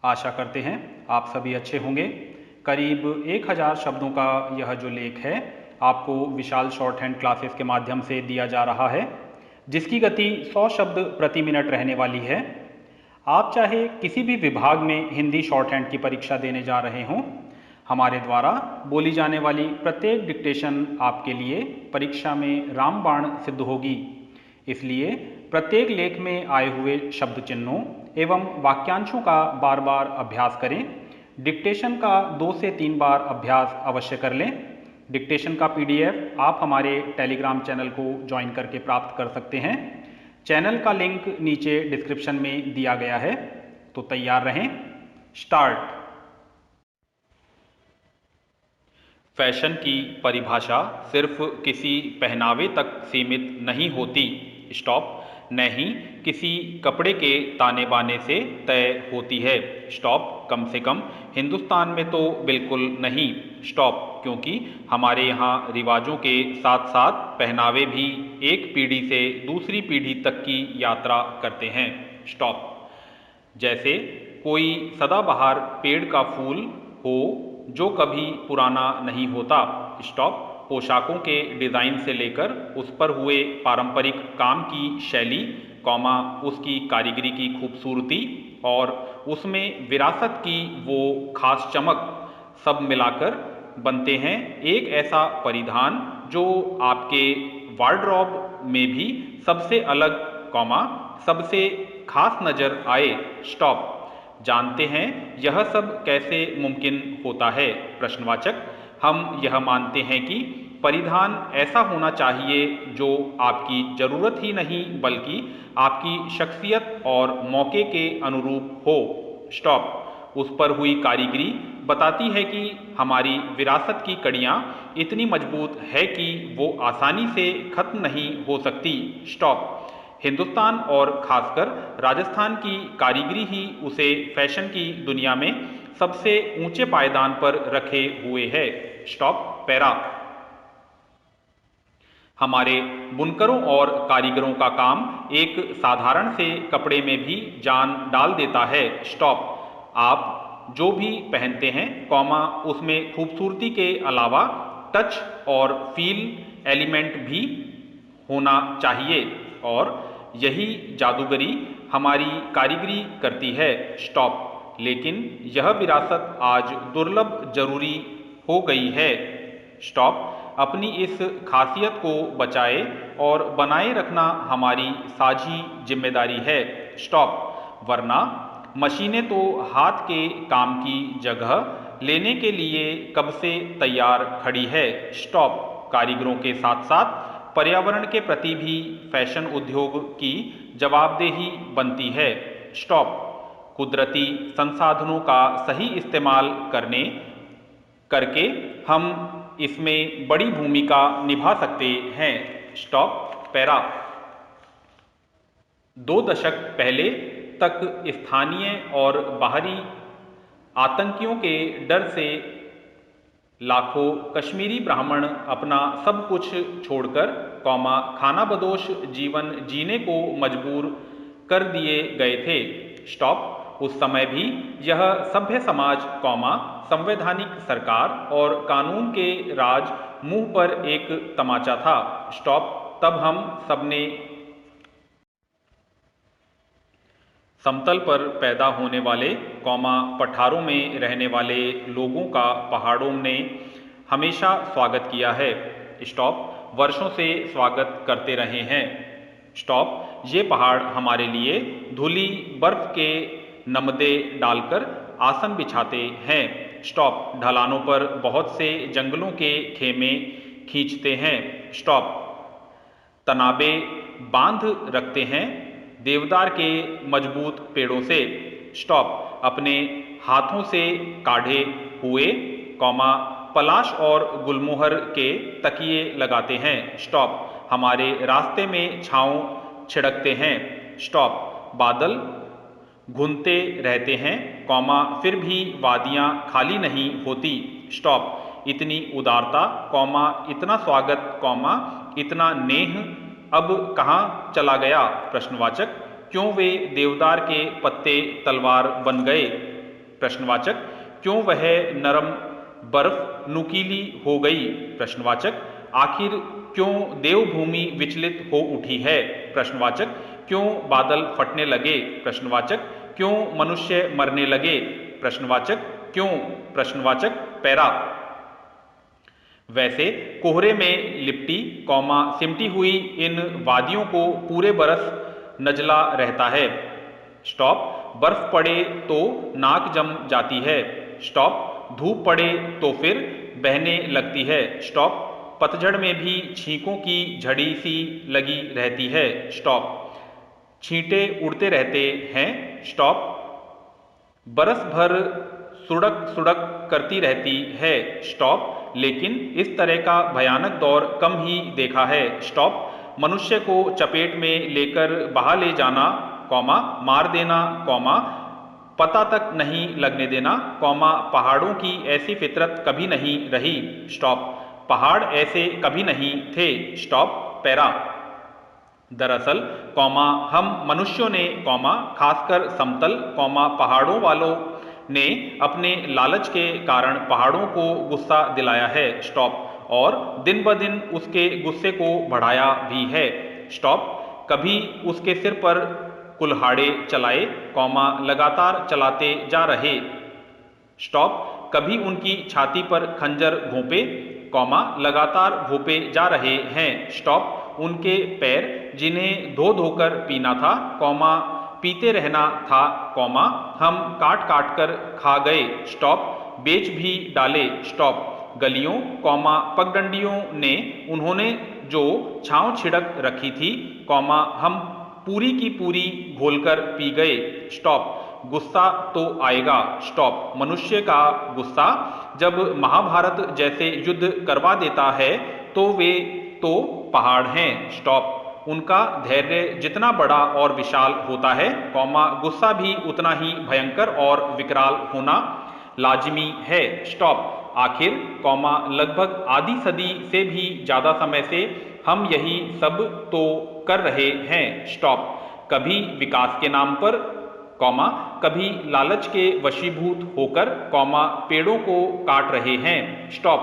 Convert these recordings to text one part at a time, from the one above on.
आशा करते हैं आप सभी अच्छे होंगे। करीब 1000 शब्दों का यह जो लेख है आपको विशाल शॉर्ट हैंड क्लासेस के माध्यम से दिया जा रहा है, जिसकी गति 100 शब्द प्रति मिनट रहने वाली है। आप चाहे किसी भी विभाग में हिंदी शॉर्ट हैंड की परीक्षा देने जा रहे हों, हमारे द्वारा बोली जाने वाली प्रत्येक डिक्टेशन आपके लिए परीक्षा में रामबाण सिद्ध होगी। इसलिए प्रत्येक लेख में आए हुए शब्द चिन्हों एवं वाक्यांशों का बार बार अभ्यास करें। डिक्टेशन का 2 से 3 बार अभ्यास अवश्य कर लें। डिक्टेशन का पीडीएफ आप हमारे टेलीग्राम चैनल को ज्वाइन करके प्राप्त कर सकते हैं। चैनल का लिंक नीचे डिस्क्रिप्शन में दिया गया है। तो तैयार रहें। स्टार्ट। फैशन की परिभाषा सिर्फ किसी पहनावे तक सीमित नहीं होती। स्टॉप। न ही किसी कपड़े के ताने बाने से तय होती है। स्टॉप। कम से कम हिंदुस्तान में तो बिल्कुल नहीं। स्टॉप। क्योंकि हमारे यहाँ रिवाजों के साथ साथ पहनावे भी एक पीढ़ी से दूसरी पीढ़ी तक की यात्रा करते हैं। स्टॉप। जैसे कोई सदाबहार पेड़ का फूल हो जो कभी पुराना नहीं होता। स्टॉप। पोशाकों के डिज़ाइन से लेकर उस पर हुए पारंपरिक काम की शैली, कॉमा उसकी कारीगरी की खूबसूरती और उसमें विरासत की वो खास चमक, सब मिलाकर बनते हैं एक ऐसा परिधान जो आपके वार्डरोब में भी सबसे अलग, कॉमा सबसे खास नजर आए। स्टॉप। जानते हैं यह सब कैसे मुमकिन होता है? प्रश्नवाचक। हम यह मानते हैं कि परिधान ऐसा होना चाहिए जो आपकी जरूरत ही नहीं बल्कि आपकी शख्सियत और मौके के अनुरूप हो। स्टॉप। उस पर हुई कारीगरी बताती है कि हमारी विरासत की कड़ियाँ इतनी मजबूत है कि वो आसानी से खत्म नहीं हो सकती। स्टॉप। हिंदुस्तान और खासकर राजस्थान की कारीगरी ही उसे फैशन की दुनिया में सबसे ऊंचे पायदान पर रखे हुए है। स्टॉप। पैरा। हमारे बुनकरों और कारीगरों का काम एक साधारण से कपड़े में भी जान डाल देता है। स्टॉप। आप जो भी पहनते हैं, कॉमा उसमें खूबसूरती के अलावा टच और फील एलिमेंट भी होना चाहिए और यही जादूगरी हमारी कारीगरी करती है। स्टॉप। लेकिन यह विरासत आज दुर्लभ जरूरी हो गई है। स्टॉप। अपनी इस खासियत को बचाए और बनाए रखना हमारी साझी जिम्मेदारी है। स्टॉप। वरना मशीनें तो हाथ के काम की जगह लेने के लिए कब से तैयार खड़ी है। स्टॉप। कारीगरों के साथ साथ पर्यावरण के प्रति भी फैशन उद्योग की जवाबदेही बनती है। स्टॉप। कुदरती संसाधनों का सही इस्तेमाल करके हम इसमें बड़ी भूमिका निभा सकते हैं। स्टॉप। पैरा। 2 दशक पहले तक स्थानीय और बाहरी आतंकियों के डर से लाखों कश्मीरी ब्राह्मण अपना सब कुछ छोड़कर, कौमा खानाबदोश जीवन जीने को मजबूर कर दिए गए थे। स्टॉप। उस समय भी यह सभ्य समाज, कौमा संवैधानिक सरकार और कानून के राज मुंह पर एक तमाचा था। स्टॉप। तब हम सबने समतल पर पैदा होने वाले, कौमा पठारों में रहने वाले लोगों का पहाड़ों ने हमेशा स्वागत किया है। स्टॉप। वर्षों से स्वागत करते रहे हैं। स्टॉप। ये पहाड़ हमारे लिए धूली बर्फ के नमदे डालकर आसन बिछाते हैं। स्टॉप। ढलानों पर बहुत से जंगलों के खेमे खींचते हैं। स्टॉप। तनाबे बांध रखते हैं देवदार के मजबूत पेड़ों से। स्टॉप। अपने हाथों से काढ़े हुए, कौमा पलाश और गुलमोहर के तकिए लगाते हैं। स्टॉप। हमारे रास्ते में छांव छिड़कते हैं। स्टॉप। बादल घूमते रहते हैं, कौमा फिर भी वादियां खाली नहीं होती। स्टॉप। इतनी उदारता, कौमा इतना स्वागत, कौमा इतना नेह अब कहाँ चला गया? प्रश्नवाचक। क्यों वे देवदार के पत्ते तलवार बन गए? प्रश्नवाचक क्यों वह नरम बर्फ नुकीली हो गई? प्रश्नवाचक आखिर क्यों देवभूमि विचलित हो उठी है? प्रश्नवाचक क्यों बादल फटने लगे? प्रश्नवाचक क्यों मनुष्य मरने लगे? प्रश्नवाचक क्यों? प्रश्नवाचक पैरा। वैसे कोहरे में लिपटी सिमटी हुई इन वादियों को पूरे बरस नजला रहता है। स्टॉप। बर्फ पड़े तो नाक जम जाती है। स्टॉप। धूप पड़े तो फिर बहने लगती है। स्टॉप। पतझड़ में भी छींकों की झड़ी सी लगी रहती है। स्टॉप। छींटे उड़ते रहते हैं। स्टॉप। बरस भर सुड़क सुड़क करती रहती है। स्टॉप। लेकिन इस तरह का भयानक दौर कम ही देखा है। स्टॉप। मनुष्य को चपेट में लेकर बहा ले जाना, मार देना, पता तक नहीं लगने देना, पहाड़ों की ऐसी फितरत कभी नहीं रही। स्टॉप। पहाड़ ऐसे कभी नहीं थे। स्टॉप। पैरा। दरअसल, हम मनुष्यों ने, खासकर समतल, पहाड़ों वालों ने अपने लालच के कारण पहाड़ों को गुस्सा दिलाया है। स्टॉप। और दिन ब दिन उसके गुस्से को बढ़ाया भी है। स्टॉप। कभी उसके सिर पर कुल्हाड़े चलाए, लगातार चलाते जा रहे। स्टॉप। कभी उनकी छाती पर खंजर घोंपे, लगातार घोंपे जा रहे हैं। स्टॉप। उनके पैर जिन्हें धो धोकर पीना था, पीते रहना था, हम काट काट कर खा गए। स्टॉप। बेच भी डाले। स्टॉप। गलियों, पगडंडियों ने उन्होंने जो छांव छिड़क रखी थी, हम पूरी की पूरी घोलकर पी गए। स्टॉप। गुस्सा तो आएगा। स्टॉप। मनुष्य का गुस्सा जब महाभारत जैसे युद्ध करवा देता है तो वे तो पहाड़ हैं। स्टॉप। उनका धैर्य जितना बड़ा और विशाल होता है, गुस्सा भी उतना ही भयंकर और विकराल होना लाजिमी है। स्टॉप। आखिर, लगभग आधी सदी से भी ज्यादा समय से हम यही सब तो कर रहे हैं। स्टॉप। कभी विकास के नाम पर, कभी लालच के वशीभूत होकर, पेड़ों को काट रहे हैं। स्टॉप।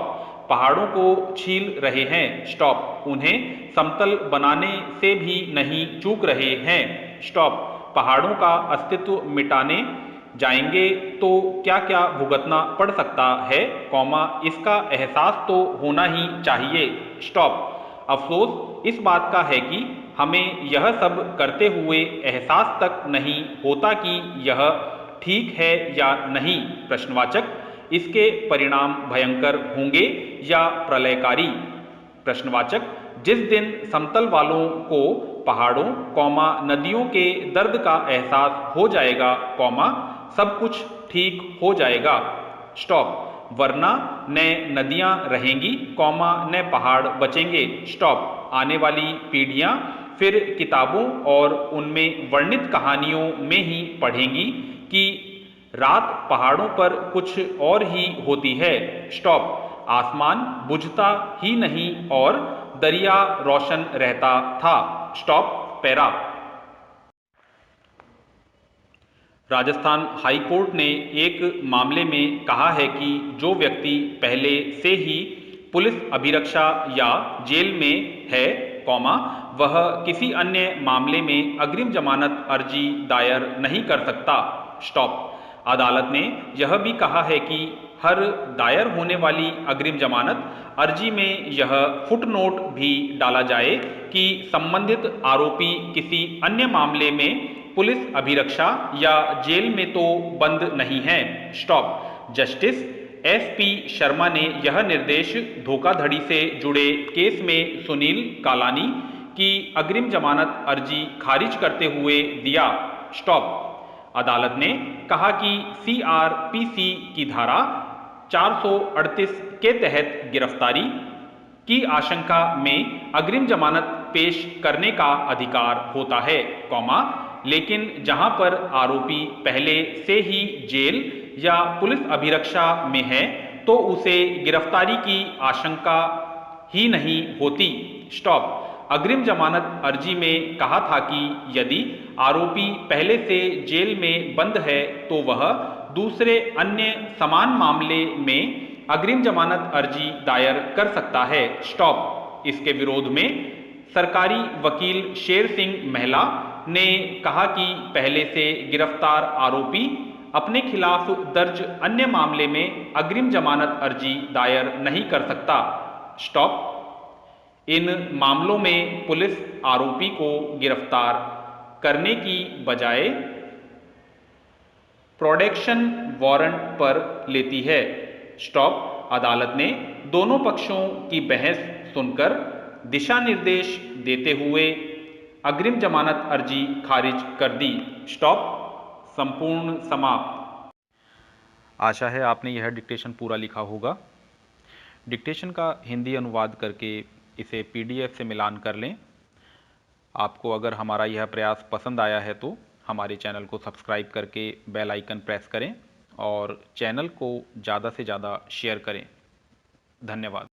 पहाड़ों को छील रहे हैं। स्टॉप। उन्हें समतल बनाने से भी नहीं चूक रहे हैं। स्टॉप। पहाड़ों का अस्तित्व मिटाने जाएंगे तो क्या क्या भुगतना पड़ सकता है, इसका एहसास तो होना ही चाहिए। स्टॉप। अफसोस इस बात का है कि हमें यह सब करते हुए एहसास तक नहीं होता कि यह ठीक है या नहीं। प्रश्नवाचक इसके परिणाम भयंकर होंगे या प्रलयकारी? प्रश्नवाचक जिस दिन समतल वालों को पहाड़ों, नदियों के दर्द का एहसास हो जाएगा, सब कुछ ठीक हो जाएगा। स्टॉप। वरना न नदियां रहेंगी, न पहाड़ बचेंगे। स्टॉप। आने वाली पीढ़ियां फिर किताबों और उनमें वर्णित कहानियों में ही पढ़ेंगी कि रात पहाड़ों पर कुछ और ही होती है। स्टॉप। आसमान बुझता ही नहीं और दरिया रोशन रहता था। Stop. Para. Rajasthan high court ने एक मामले में कहा है कि जो व्यक्ति पहले से ही पुलिस अभिरक्षा या जेल में है, वह किसी अन्य मामले में अग्रिम जमानत अर्जी दायर नहीं कर सकता। स्टॉप। अदालत ने यह भी कहा है कि हर दायर होने वाली अग्रिम जमानत अर्जी में यह फुटनोट भी डाला जाए कि संबंधित आरोपी किसी अन्य मामले में पुलिस अभिरक्षा या जेल में तो बंद नहीं है। स्टॉप। जस्टिस SP शर्मा ने यह निर्देश धोखाधड़ी से जुड़े केस में सुनील कालानी की अग्रिम जमानत अर्जी खारिज करते हुए दिया। स्टॉप। अदालत ने कहा कि CRPC की धारा 438 के तहत गिरफ्तारी की आशंका में अग्रिम जमानत पेश करने का अधिकार होता है, लेकिन जहां पर आरोपी पहले से ही जेल या पुलिस अभिरक्षा में है तो उसे गिरफ्तारी की आशंका ही नहीं होती। स्टॉप। अग्रिम जमानत अर्जी में कहा था कि यदि आरोपी पहले से जेल में बंद है तो वह दूसरे अन्य समान मामले में अग्रिम जमानत अर्जी दायर कर सकता है। स्टॉप। इसके विरोध में सरकारी वकील शेर सिंह महला ने कहा कि पहले से गिरफ्तार आरोपी अपने खिलाफ दर्ज अन्य मामले में अग्रिम जमानत अर्जी दायर नहीं कर सकता। स्टॉप। इन मामलों में पुलिस आरोपी को गिरफ्तार करने की बजाय प्रोटेक्शन वारंट पर लेती है। स्टॉप। अदालत ने दोनों पक्षों की बहस सुनकर दिशा निर्देश देते हुए अग्रिम जमानत अर्जी खारिज कर दी। स्टॉप। संपूर्ण समाप्त। आशा है आपने यह डिक्टेशन पूरा लिखा होगा। डिक्टेशन का हिंदी अनुवाद करके इसे पीडीएफ से मिलान कर लें। आपको अगर हमारा यह प्रयास पसंद आया है तो हमारे चैनल को सब्सक्राइब करके बेल आइकन प्रेस करें और चैनल को ज़्यादा से ज़्यादा शेयर करें। धन्यवाद।